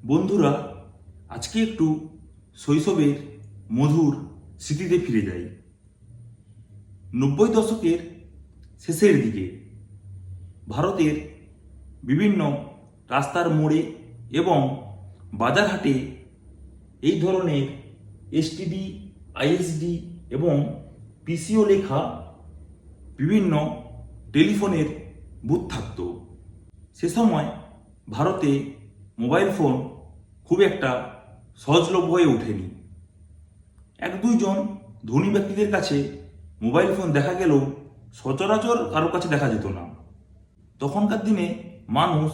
বন্ধুরা, আজকে একটু শৈশবের মধুর স্মৃতিতে ফিরে যাই। 90 দশকের শেষের দিকে ভারতের বিভিন্ন রাস্তার মোড়ে এবং বাজারহাটে এই ধরনের এসটিডি, আইএসডি এবং পিসিও লেখা বিভিন্ন টেলিফোনের বুথ থাকত। সে সময় ভারতে মোবাইল ফোন খুব একটা সহজলভ্য হয়ে ওঠেনি। এক দুইজন ধনী ব্যক্তিদের কাছে মোবাইল ফোন দেখা গেলেও সচরাচর কারো কাছে দেখা যেত না। তখনকার দিনে মানুষ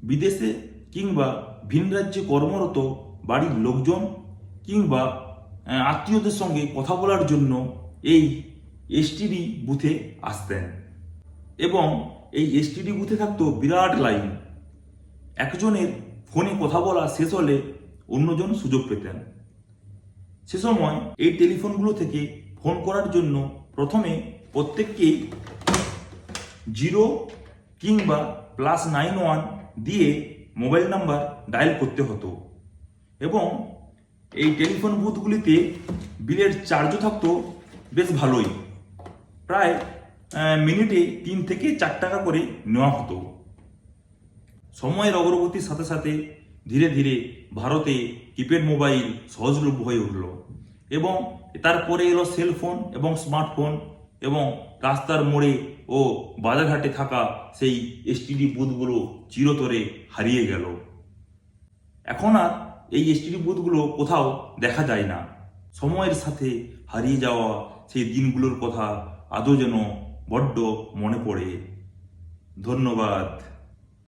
বিদেশে কিংবা ভিন রাজ্যে কর্মরত বাড়ির লোকজন কিংবা আত্মীয়দের সঙ্গে কথা বলার জন্য এই এসটিডি বুথে আসতেন এবং এই এসটিডি বুথে থাকতো বিরাট লাইন। একজনের ফোনে কথা বলা শেষ হলে অন্যজন সুযোগ পেতেন। সে সময় এই টেলিফোনগুলো থেকে ফোন করার জন্য প্রথমে প্রত্যেককেই 0 কিংবা +91 দিয়ে মোবাইল নাম্বার ডায়াল করতে হতো এবং এই টেলিফোন বুথগুলিতে বিলের চার্জও থাকতো বেশ ভালোই, প্রায় মিনিটে 3 থেকে 4 টাকা করে নেওয়া হতো। সময়ের অগ্রগতির সাথে সাথে ধীরে ধীরে ভারতে কিপ্যাড মোবাইল সহজলভ্য হয়ে উঠল এবং তারপরে এলো সেলফোন এবং স্মার্টফোন এবং রাস্তার মোড়ে ও বাজারঘাটে থাকা সেই এসটিডি বুথগুলো চিরতরে হারিয়ে গেল। এখন আর এই এসটিডি বুথগুলো কোথাও দেখা যায় না। সময়ের সাথে হারিয়ে যাওয়া সেই দিনগুলোর কথা আদৌ যেন বড্ড মনে পড়ে। ধন্যবাদ।